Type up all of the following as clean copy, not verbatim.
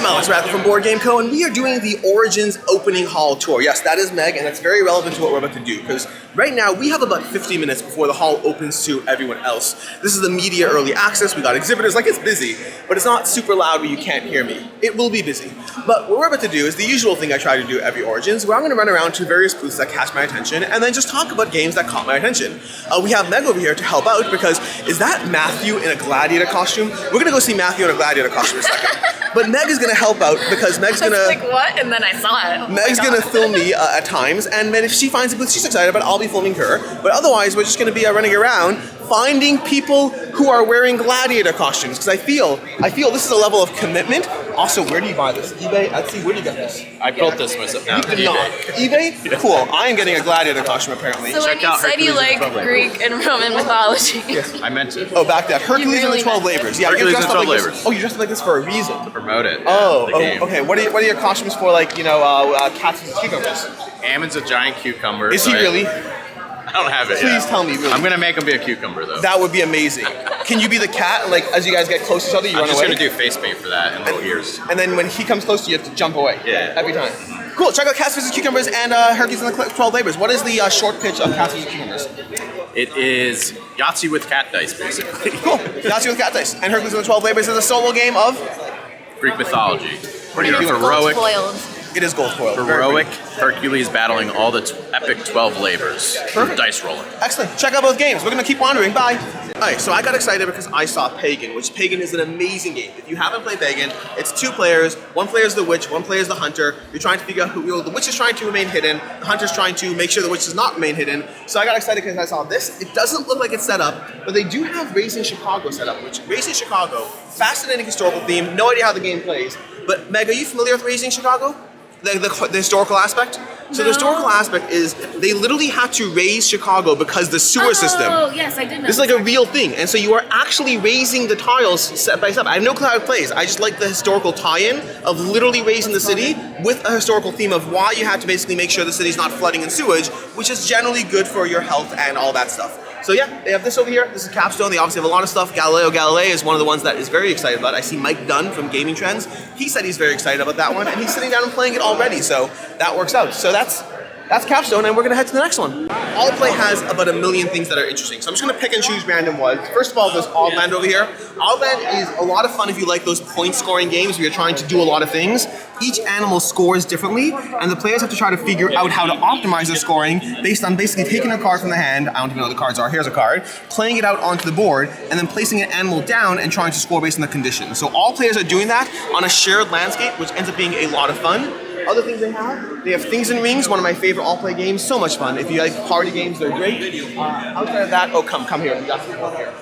Alex Rathler from Board Game Co. and we are doing the Origins opening hall tour. Yes, that is Meg, and that's very relevant to what we're about to do because right now we have about 50 minutes before the hall opens to everyone else. This is the media early access. We got exhibitors, like it's busy, but it's not super loud where you can't hear me. It will be busy. But what we're about to do is the usual thing I try to do every Origins, where I'm going to run around to various booths that catch my attention and then just talk about games that caught my attention. We have Meg over here to help out because is that Matthew in a gladiator costume? We're going to go see Matthew in a gladiator costume in a second. But Meg is going to help out because Meg's going to... like, what? And then I saw it. Oh Meg's going to film me at times, and then if she finds a booth she's excited about, I'll be filming her. But otherwise, we're just going to be running around finding people who are wearing gladiator costumes because I feel this is a level of commitment. Also, where do you buy this? eBay? Etsy? Where do you get this? I built this myself. No, eBay? Yeah. Cool. I am getting a gladiator costume apparently. So when you said you like Greek and Roman mythology. Yes. I meant to. Oh, back that. Hercules and the 12 Labors. Yeah, Hercules and the 12 Labors. Oh, you dressed up like this for a reason. To promote it. Okay. What are your costumes for, like, cats and cucumbers? Ammon's a giant cucumber. Is he really? I don't have it Please yet. tell me, really. I'm going to make him be a cucumber, though. That would be amazing. Can you be the cat, and, like, as you guys get close to each other, you run away? I'm just going to do face paint for that and little ears. And then when he comes close to you, you have to jump away. Yeah. Every time. Cool. Check out Cats vs. Cucumbers and Hercules and the 12 Labors. What is the short pitch of Cats vs. Cucumbers? It is Yahtzee with cat dice, basically. Cool. Yahtzee with cat dice. And Hercules and the 12 Labors is a solo game of? Greek mythology. What are you doing? Heroic. It is gold foiled. Heroic Hercules battling all the epic 12 labors. Perfect. Dice rolling. Excellent. Check out both games. We're going to keep wandering. Bye. Alright, so I got excited because I saw Pagan, which Pagan is an amazing game. If you haven't played Pagan, it's 2 players. One player is the witch, one player is the hunter. You're trying to figure out who, the witch is trying to remain hidden, the hunter's trying to make sure the witch does not remain hidden. So I got excited because I saw this. It doesn't look like it's set up, but they do have Raising Chicago set up, which Raising Chicago, fascinating historical theme, no idea how the game plays. But Meg, are you familiar with Raising Chicago? The historical aspect? So the historical aspect is they literally had to raise Chicago because the sewer system. Oh, yes, I did know. This is like a real thing. And so you are actually raising the tiles step by step. I have no clue how it plays. I just like the historical tie-in of literally raising the city with a historical theme of why you had to basically make sure the city's not flooding in sewage, which is generally good for your health and all that stuff. So yeah, they have this over here. This is Capstone. They obviously have a lot of stuff. Galileo Galilei is one of the ones that is very excited about it. I see Mike Dunn from Gaming Trends. He said he's very excited about that one, and he's sitting down and playing it already. So that works out. So that's Capstone, and we're gonna head to the next one. All Play has about 1 million things that are interesting, so I'm just gonna pick and choose random ones. First of all, there's Oddland over here. Oddland is a lot of fun if you like those point scoring games where you're trying to do a lot of things. Each animal scores differently, and the players have to try to figure out how to optimize their scoring based on basically taking a card from the hand, I don't even know what the cards are, here's a card, playing it out onto the board, and then placing an animal down and trying to score based on the conditions. So all players are doing that on a shared landscape, which ends up being a lot of fun. Other things they have Things and Rings, one of my favorite all-play games, so much fun. If you like party games, they're great. Outside of that, come here. We got some one here.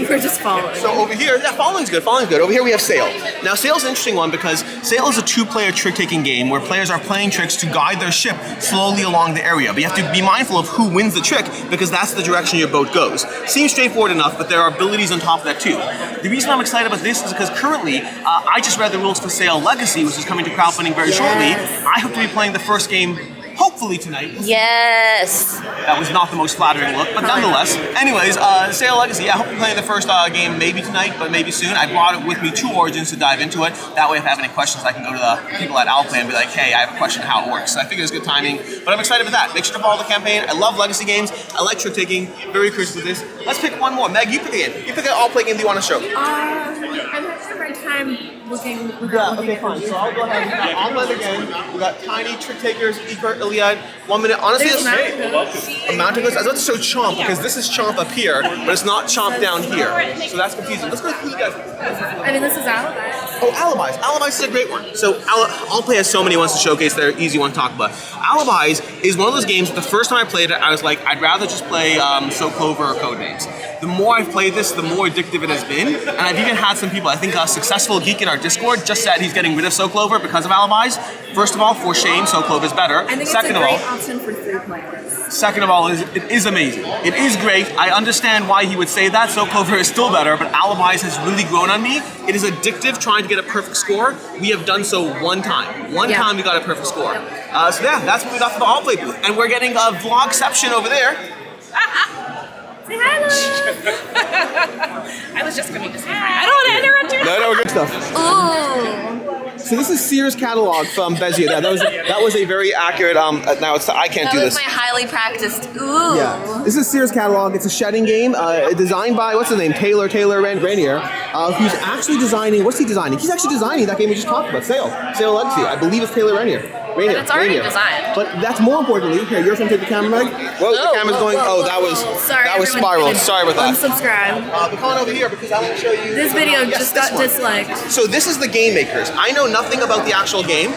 We're just following. So over here, following's good. Over here we have Sail. Now Sail's an interesting one because Sail is a 2-player trick-taking game where players are playing tricks to guide their ship slowly along the area. But you have to be mindful of who wins the trick because that's the direction your boat goes. Seems straightforward enough, but there are abilities on top of that too. The reason I'm excited about this is because currently, I just read the rules for Sail Legacy, which is coming to crowdfunding very shortly. I hope to be playing the first game hopefully tonight. Yes. That was not the most flattering look, but nonetheless. Anyways, Sail Legacy, I hope to play the first game maybe tonight, but maybe soon. I brought it with me to Origins to dive into it. That way if I have any questions, I can go to the people at Alplay and be like, hey, I have a question how it works. So I figure it's good timing, but I'm excited for that. Make sure to follow the campaign. I love Legacy games. I like trick taking. Very curious with this. Let's pick one more. Meg, you pick a game. You pick an All-Play game that you want to show. I'm having a hard time looking. Okay, fine. So I'll go ahead. We got Online again. We got Tiny, Trick Takers, Eker, Iliad. 1 minute. Honestly, There's a Mountain Goats. I was about to show Chomp because this is Chomp up here, but it's not Chomp down here. So that's confusing. Let's go to you guys. I mean, this is Alibis. Oh, Alibis. Alibis is a great one. So Allplay has so many ones to showcase. They're easy one to talk about. Alibis is one of those games that the first time I played it, I was like, I'd rather just play So Clover or Codenames. The more I've played this, the more addictive it has been. And I've even had some people, I think Successful Geek in our Discord just said he's getting rid of So Clover because of Alibis. First of all, for shame, So Clover is better. I think Second it's a of all, great option for 3 players. Second of all, it is amazing. It is great. I understand why he would say that. So Clover is still better, but Alibis has really grown on me. It is addictive trying to get a perfect score. We have done so one time. One time we got a perfect score. So yeah, that's what we got for the All Play booth. And we're getting a Vlogception over there. Say hi, Lou. I was just coming to say hi. I don't want to interrupt you. No, good stuff. Ooh. So this is Sears catalog from Bezier. That was a very accurate. Now I can't That do was this. my highly practiced. Ooh. Yeah, this is Sears catalog. It's a shedding game designed by what's his name, Taylor Rainier, who's actually designing. What's he designing? He's actually designing that game we just talked about, Sail Legacy. I believe it's Taylor Rainier. But it's already designed. But that's more importantly. Here, you're going to take the camera, Meg. Whoa, the camera's going. Oh, that was Sorry, that was everyone. spiraled. Sorry about that. Unsubscribe. But come on over here because I want to show you. This video Yes, just this got one. disliked. So this is the game makers. I know nothing about the actual game,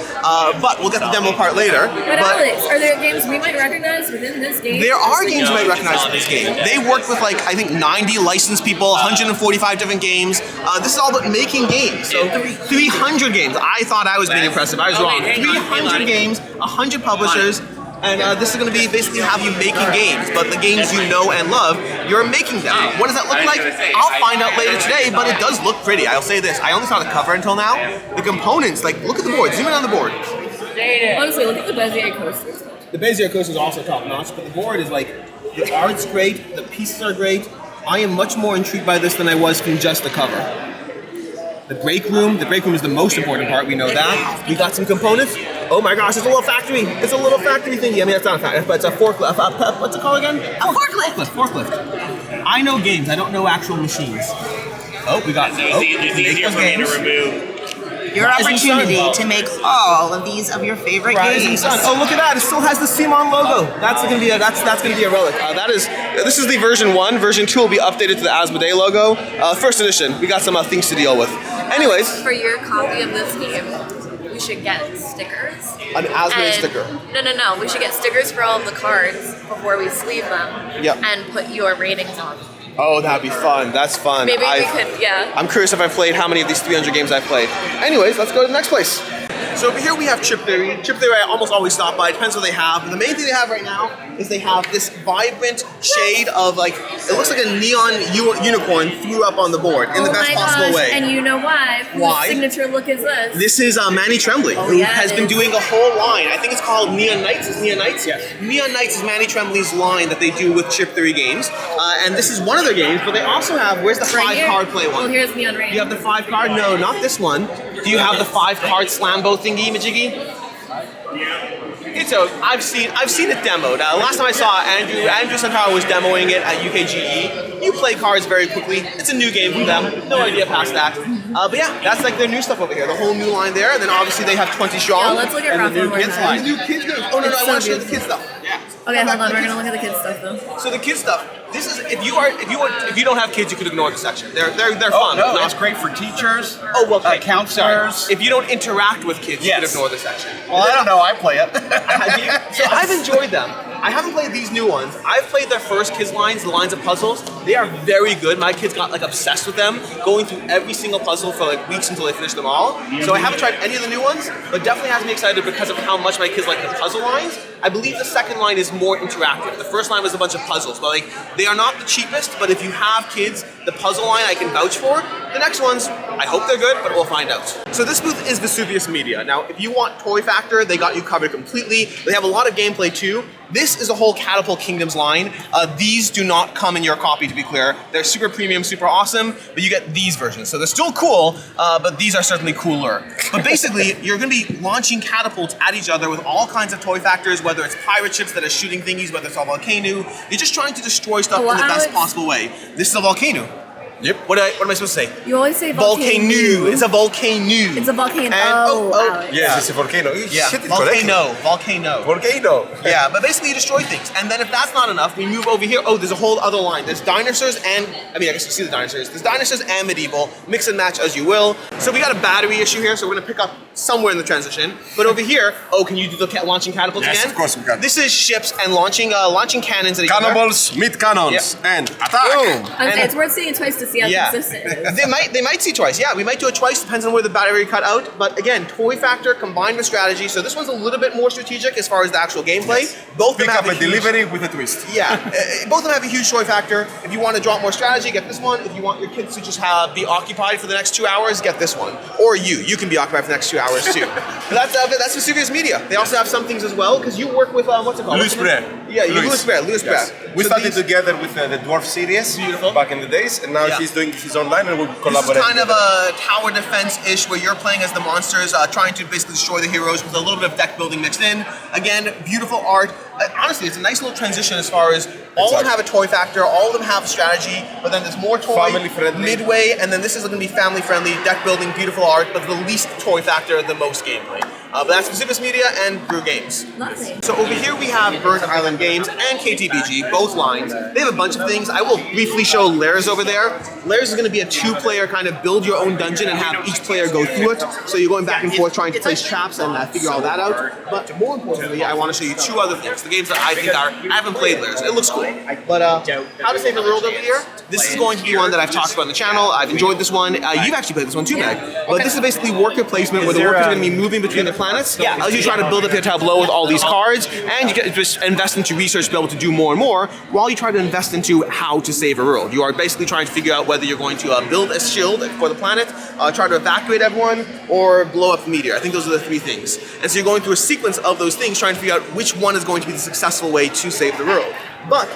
but we'll get the demo part later. But Alex, are there games we might recognize within this game? There are games you might recognize in this game. They worked with like I think 90 licensed people, 145 different games. This is all about making games. So 300 games. I thought I was being impressive. I was wrong. 300 games, 100 publishers. And this is going to be basically have you making games, but the games you know and love, you're making them. What does that look like? I'll find out later today, but it does look pretty. I'll say this, I only saw the cover until now. The components, like look at the board, zoom in on the board. Honestly, look at the Bezier coasters. The Bezier coaster is also top notch, but the board is like, the art's great, the pieces are great. I am much more intrigued by this than I was from just the cover. The break room is the most important part, we know that. We got some components. Oh my gosh, it's a little factory. It's a little factory thingy. I mean, it's not a factory, but it's a forklift. What's it called again? A forklift. Forklift. I know games, I don't know actual machines. Oh, we got, It's easier for me to remove. Your opportunity to make all of these of your favorite Rising games. Sun. Oh, look at that! It still has the Simon logo. That's gonna be a relic. This is the version 1. Version 2 will be updated to the Asmodee logo. First edition. We got some things to deal with. Anyways, For your copy of this game, we should get stickers. an Asmodee And- sticker. No. We should get stickers for all of the cards before we sleeve them. Yep. And put your ratings on. Oh, that'd be fun. That's fun. Maybe we could, yeah. I'm curious if I've played how many of these 300 games I've played. Anyways, let's go to the next place. So over here we have Chip Theory. Chip Theory I almost always stop by. It depends what they have. But the main thing they have right now is they have this vibrant shade of like, it looks like a neon unicorn threw up on the board in the best possible way. And you know why? Why? Whose signature look is this? This is Manny Tremblay, who yeah, has it been is. doing a whole line. I think it's called Neon Knights. Is Neon Knights? Yes. Neon Knights is Manny Tremblay's line that they do with Chip Theory games. And this is one of their games, but they also have, where's the Right here? 5-card play one? Well, here's Neon Rain. Do you have the 5-card? No, not this one. Do you have the 5-card Slambo thingy, Majiggy? It's I've seen it demoed. Last time I saw Andrew Santaro was demoing it at UKGE. You play cards very quickly. It's a new game from them. No idea past that. But yeah, that's like their new stuff over here. The whole new line there, and then obviously they have 20 strong. Yeah, let's look at and the new Rafa kids one line. more The new kids games. Oh no, It's I so want to show the beautiful. kids stuff. Yeah. Okay, hold on. We're gonna look at the kids stuff though. So the kids stuff. This is if you don't have kids, you could ignore the section. They're fun. No, it's great for teachers. Oh well, okay. Counselors. Sorry. If you don't interact with kids, you Yes. could ignore the section. Well, I don't know. I play it. So I've enjoyed them. I haven't played these new ones. I've played their first kids lines, the lines of puzzles. They are very good. My kids got like obsessed with them, going through every single puzzle for like weeks until they finished them all. So I haven't tried any of the new ones, but definitely has me excited because of how much my kids like the puzzle lines. I believe the second line is more interactive. The first line was a bunch of puzzles, but like they are not the cheapest. But if you have kids, the puzzle line I can vouch for. The next ones, I hope they're good, but we'll find out. So this booth is Vesuvius Media. Now, if you want Toy Factor, they got you covered completely. They have a lot of gameplay too. This is a whole Catapult Kingdoms line. These do not come in your copy, to be clear. They're super premium, super awesome, but you get these versions. So they're still cool, but these are certainly cooler. But basically, you're gonna be launching catapults at each other with all kinds of toy factors, whether it's pirate ships that are shooting thingies, whether it's a volcano. You're just trying to destroy stuff in the best possible way. This is a volcano. Yep. What am I supposed to say? You always say Volcano. It's a volcano. It's a volcano. And, Alex. Yeah. It's a volcano. Yeah, Shit, it's correct. volcano. Volcano. Yeah, but basically you destroy things. And then if that's not enough, we move over here. Oh, there's a whole other line. There's dinosaurs and, I guess you see the dinosaurs. There's dinosaurs and medieval. Mix and match as you will. So we got a battery issue here, so we're gonna pick up somewhere in the transition. But over here, can you do the launching catapults Yes, again? of course we can. This is ships and launching cannons at each other. Cannonballs, mid cannons, and attack. Boom. Okay, it's worth seeing it twice to see how Yeah. consistent it is. They might see twice. Yeah, we might do it twice. Depends on where the battery cut out. But again, toy factor combined with strategy. So this one's a little bit more strategic as far as the actual gameplay. Both of them Pick have up a huge- delivery with a twist. Yeah, both of them have a huge toy factor. If you want to draw more strategy, get this one. If you want your kids to just be occupied for the next 2 hours, get this one. Or you can be occupied for the next 2 hours too. But that's Vesuvius Media. They also have some things as well because you work with what's it called? Louis Bre. Yeah, Louis Bear. We So started these- together with the Dwarf series back in the days, and now Yeah. he's doing his online, and we'll This is collaborate. kind of a tower defense-ish where you're playing as the monsters, trying to basically destroy the heroes with a little bit of deck building mixed in. Again, beautiful art. Honestly, it's a nice little transition as far as all of them have a toy factor, all of them have a strategy, but then there's more toy Family-friendly. midway, and then this is going to be family-friendly, deck building, beautiful art, but the least toy factor, the most gameplay. But that's Vesuvius Media and Brew Games. Lovely. So over here we have Burnt Island Games and KTBG, both lines. They have a bunch of things. I will briefly show Lairs over there. Lairs is going to be a two-player kind of build your own dungeon and have each player go through it. So you're going back and forth trying to place traps and figure all that out. But more importantly, I want to show you two other things. The games that I think are, I haven't played Lairs. It looks cool. But How to Save the World over here. This is going to be one that I've talked about on the channel. I've enjoyed this one. You've actually played this one too, Meg. But this is basically worker placement where the workers are going to be moving between the planets. As you try to build up your tableau with all these cards, and you get just invest into research to be able to do more and more, while you try to invest into how to save a world. You are basically trying to figure out whether you're going to build a shield for the planet, try to evacuate everyone, or blow up the meteor. I think those are the three things. And so you're going through a sequence of those things, trying to figure out which one is going to be the successful way to save the world. But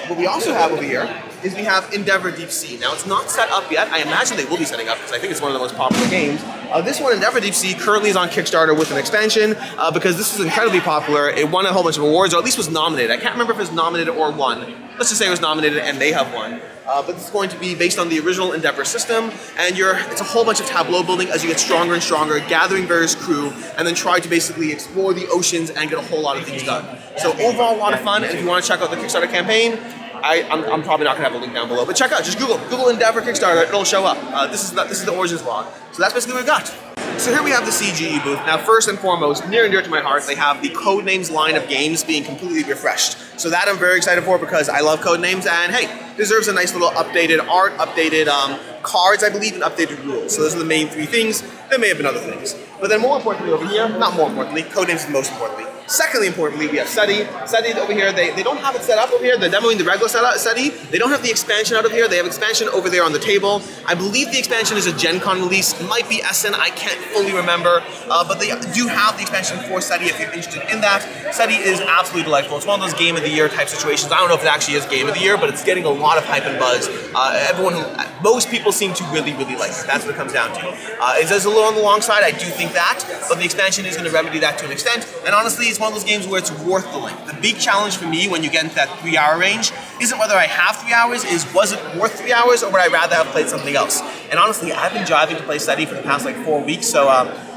what we also have over here is we have Endeavor Deep Sea. Now it's not set up yet. I imagine they will be setting up because I think it's one of the most popular games. This one, Endeavor Deep Sea, currently is on Kickstarter with an expansion because this is incredibly popular. It won a whole bunch of awards, or at least was nominated. I can't remember if it was nominated or won. Let's just say it was nominated and they have won. But this is going to be based on the original Endeavor system, and it's a whole bunch of tableau building as you get stronger and stronger, gathering various crew, and then try to basically explore the oceans and get a whole lot of things done. So overall, a lot of fun, and if you want to check out the Kickstarter campaign, I'm probably not going to have a link down below, but check out, just Google Endeavor Kickstarter, it'll show up. This is the Origins log. So that's basically what we've got. So here we have the CGE booth. Now first and foremost, near and dear to my heart, they have the Codenames line of games being completely refreshed. So that I'm very excited for because I love Codenames, and hey, deserves a nice little updated art, updated cards, I believe, and updated rules. So those are the main three things. There may have been other things. But then more importantly over here, not more importantly, Codenames is most importantly. Secondly, importantly, we have SETI. SETI over here, they don't have it set up over here. They're demoing the regular SETI. They don't have the expansion out of here. They have expansion over there on the table. I believe the expansion is a Gen Con release. It might be Essen, I can't fully remember. But they do have the expansion for SETI if you're interested in that. SETI is absolutely delightful. It's one of those Game of the Year type situations. I don't know if it actually is Game of the Year, but it's getting a lot of hype and buzz. Most people seem to really, really like it. That's what it comes down to. It does a little on the long side, I do think that, but the expansion is going to remedy that to an extent. And honestly, it's one of those games where it's worth the length. The big challenge for me when you get into that 3-hour range isn't whether I have 3 hours, was it worth 3 hours, or would I rather have played something else? And honestly, I've been driving to play SETI for the past like 4 weeks, so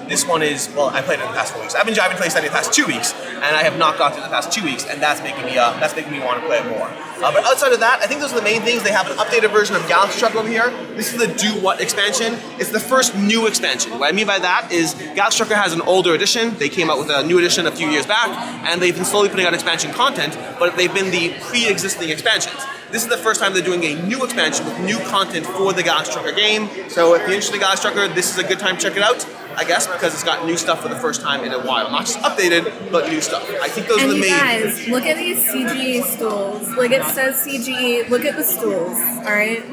this one is, well, I played it in the past 4 weeks. I've been driving to play SETI the past 2 weeks, and I have not got through the past 2 weeks, and that's making me want to play it more. But outside of that, I think those are the main things. They have an updated version of Galaxy Truck over here. This is the Do What expansion. It's the first new expansion. What I mean by that is Galaxy Trucker has an older edition. They came out with a new edition a few years back, and they've been slowly putting out expansion content, but they've been the pre-existing expansions. This is the first time they're doing a new expansion with new content for the Galaxy Trucker game. So if you're interested in Galaxy Trucker, this is a good time to check it out, I guess, because it's got new stuff for the first time in a while. Not just updated, but new stuff. I think those are the main... And you guys, look at these CGE stools. Like it says CGE, look at the stools, alright?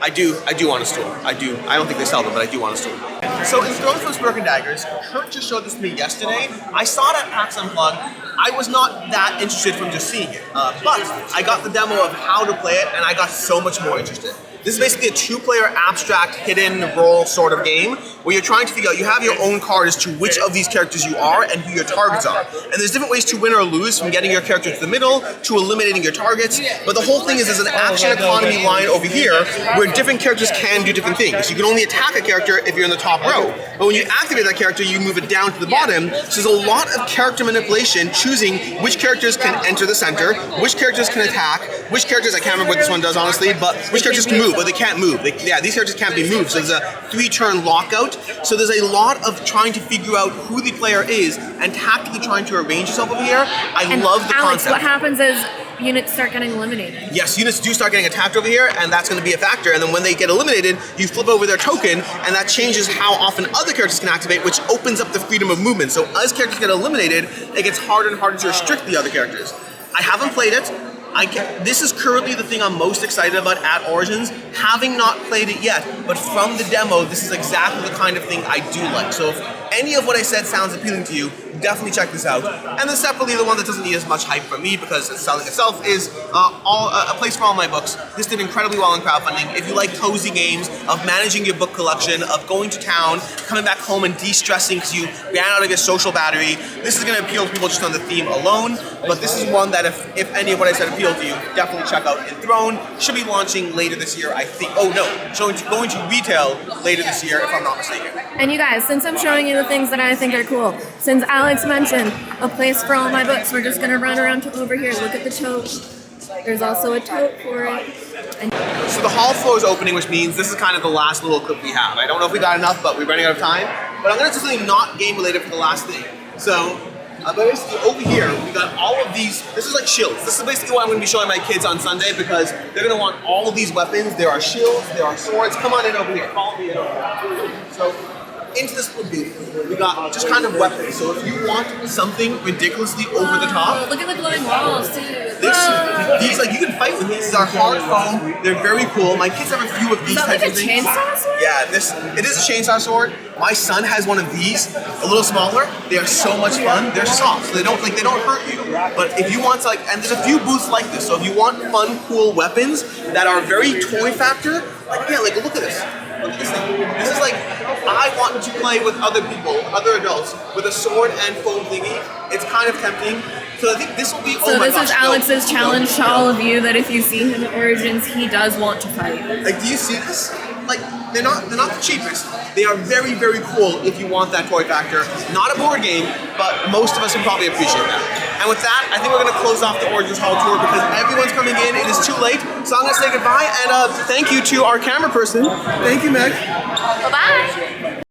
I do want a stool. I don't think they sell them, but I do want a stool. So in Thrones from Smirk Daggers, Kurt just showed this to me yesterday. I saw it at PAX Unplugged. I was not that interested from just seeing it, but I got the demo of how to play it, and I got so much more interested. This is basically a 2-player abstract hidden role sort of game where you're trying to figure out, you have your own card as to which of these characters you are and who your targets are. And there's different ways to win or lose, from getting your character to the middle to eliminating your targets. But the whole thing is there's an action economy line over here where different characters can do different things. You can only attack a character if you're in the top row. But when you activate that character, you move it down to the bottom. So there's a lot of character manipulation, choosing which characters can enter the center, which characters can attack, which characters, I can't remember what this one does honestly, but which characters can move. But they can't move. These characters can't be moved. So there's a 3-turn lockout. So there's a lot of trying to figure out who the player is and tactically trying to arrange yourself over here. I love the Alex, concept. what happens is units start getting eliminated. Yes, units do start getting attacked over here, and that's going to be a factor. And then when they get eliminated, you flip over their token, and that changes how often other characters can activate, which opens up the freedom of movement. So as characters get eliminated, it gets harder and harder to restrict the other characters. I haven't played it. This is currently the thing I'm most excited about at Origins, having not played it yet, but from the demo, this is exactly the kind of thing I do like. So if any of what I said sounds appealing to you, definitely check this out. And then separately, the one that doesn't need as much hype from me because it's selling itself is a place for all my books. This did incredibly well in crowdfunding. If you like cozy games of managing your book collection, of going to town, coming back home and de-stressing because you ran out of your social battery, this is going to appeal to people just on the theme alone. But this is one that if any of what I said appealed to you, definitely check out Enthroned. Should be launching later this year, I think. Oh no, going to retail later this year, if I'm not mistaken. And you guys, since I'm showing you the things that I think are cool, since Alex mentioned a place for all my books, we're just gonna run around to over here. Look at the tote. There's also a tote for it. And so the hall floor is opening, which means this is kind of the last little clip we have. I don't know if we got enough, but we're running out of time. But I'm gonna do something not game related for the last thing. So, basically over here, we got all of these, this is like shields. This is basically what I'm gonna be showing my kids on Sunday because they're gonna want all of these weapons. There are shields, there are swords. Come on in over here, follow me in over here. So, into this little booth, we got just kind of weapons. So if you want something ridiculously over the top, look at the glowing walls too. these like you can fight with these. These are hard foam. They're very cool. My kids have a few of these types of things. Is that like a chainsaw sword? Yeah, it is a chainsaw sword. My son has one of these, a little smaller. They are so much fun. They're soft, so they don't hurt you. But if you want to and there's a few booths like this. So if you want fun, cool weapons that are very toy factor, look at this. Look at this thing. This is like, I want to play with other people, other adults, with a sword and foam thingy. It's kind of tempting. So I think this will be, So this is Alex's challenge to all of you that if you see him at Origins, he does want to fight. Like, do you see this? Like, they're not the cheapest. They are very, very cool if you want that toy factor. Not a board game, but most of us would probably appreciate that. And with that, I think we're gonna close off the Origins Hall tour because everyone's coming in. It is too late. So I'm gonna say goodbye and thank you to our camera person. Thank you, Meg. Bye-bye.